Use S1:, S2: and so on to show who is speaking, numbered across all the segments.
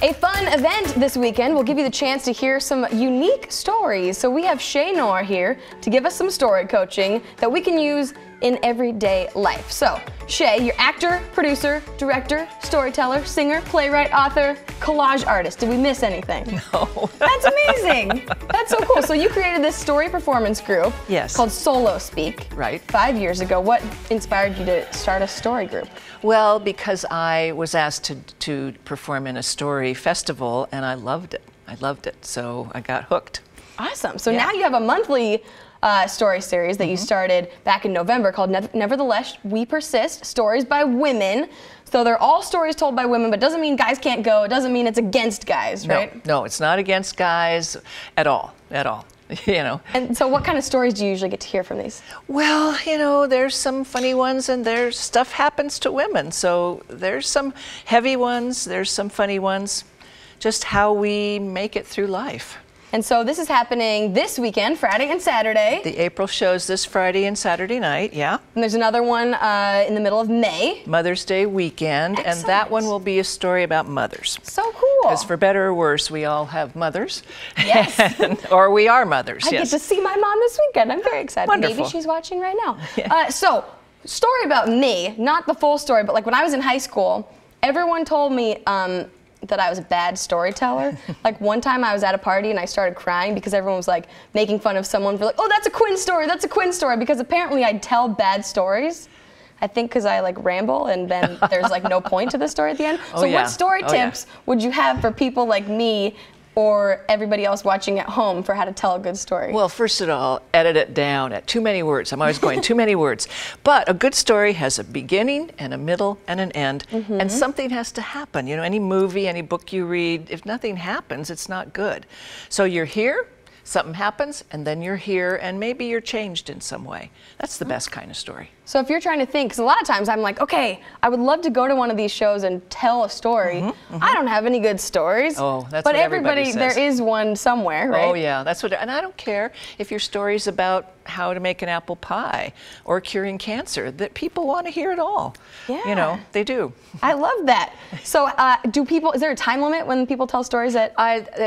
S1: A fun event this weekend will give you the chance to hear some unique stories. So we have Shay Noor here to give us some story coaching that we can use in everyday life. So, Shay, you're actor, producer, director, storyteller, singer, playwright, author, collage artist. Did we miss anything?
S2: No.
S1: That's amazing. That's so cool. So you created this story performance group called Solo Speak.
S2: Right.
S1: 5 years ago. What inspired you to start a story group?
S2: Well, because I was asked to perform in a story festival and I loved it. I loved it, so I got hooked.
S1: Awesome. So now you have a monthly story series that you started back in November called Nevertheless, We Persist, Stories by Women. So they're all stories told by women, but doesn't mean guys can't go. It doesn't mean it's against guys, right?
S2: No, it's not against guys at all, you know.
S1: And so what kind of stories do you usually get to hear from these?
S2: Well, you know, there's some funny ones and there's stuff happens to women. So there's some heavy ones, there's some funny ones, just how we make it through life.
S1: And so this is happening this weekend, Friday and Saturday.
S2: The April show's this Friday and Saturday night, yeah.
S1: And there's another one in the middle of May.
S2: Mother's Day weekend.
S1: Excellent.
S2: And that one will be a story about mothers.
S1: So cool.
S2: Because for better or worse, we all have mothers.
S1: Yes.
S2: Or we are mothers,
S1: I get to see my mom this weekend. I'm very excited.
S2: Wonderful.
S1: Maybe she's watching right now.
S2: Yeah.
S1: So, story about me, not the full story, but like when I was in high school, everyone told me that I was a bad storyteller. Like one time I was at a party and I started crying because everyone was like making fun of someone for like, oh, that's a Quinn story, that's a Quinn story, because apparently I'd tell bad stories. I think because I like ramble and then there's like no point to the story at the end. So what story tips would you have for people like me or everybody else watching at home for how to tell a good story?
S2: Well, first of all, edit it down at too many words. I'm always going too many words. But a good story has a beginning and a middle and an end, and something has to happen. You know, any movie, any book you read, if nothing happens, it's not good. So you're here, something happens, and then you're here, and maybe you're changed in some way. That's the best kind of story.
S1: So if you're trying to think, because a lot of times I'm like, okay, I would love to go to one of these shows and tell a story. I don't have any good stories.
S2: Oh, that's
S1: but
S2: what everybody says.
S1: There is one somewhere, right?
S2: Oh yeah, that's what, and I don't care if your story's about how to make an apple pie or curing cancer, that people want to hear it all.
S1: Yeah.
S2: You know, they do.
S1: I love that. So is there a time limit when people tell stories at?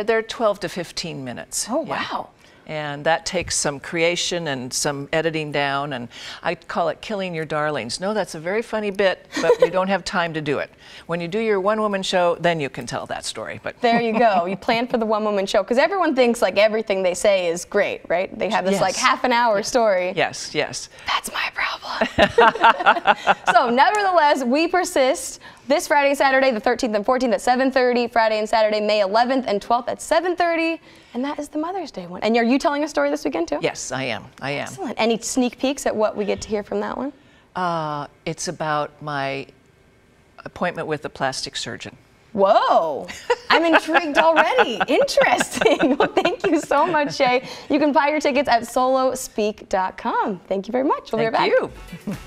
S2: They're 12 to 15 minutes.
S1: Oh, wow.
S2: And that takes some creation and some editing down, and I call it killing your darlings. No, that's a very funny bit, but you don't have time to do it. When you do your one-woman show, then you can tell that story. But
S1: there you go. You plan for the one-woman show, because everyone thinks like everything they say is great, right? They have this like half-an-hour story.
S2: Yes, yes.
S1: That's my problem. So nevertheless, we persist. This Friday and Saturday, the 13th and 14th at 7:30. Friday and Saturday, May 11th and 12th at 7:30. And that is the Mother's Day one. And are you telling a story this weekend too?
S2: Yes, I am. I am.
S1: Excellent. Any sneak peeks at what we get to hear from that one?
S2: It's about my appointment with a plastic surgeon.
S1: Whoa, I'm intrigued already. Interesting. Well, thank you so much, Shay. You can buy your tickets at solospeak.com. Thank you very much. We'll be right back.
S2: Thank you.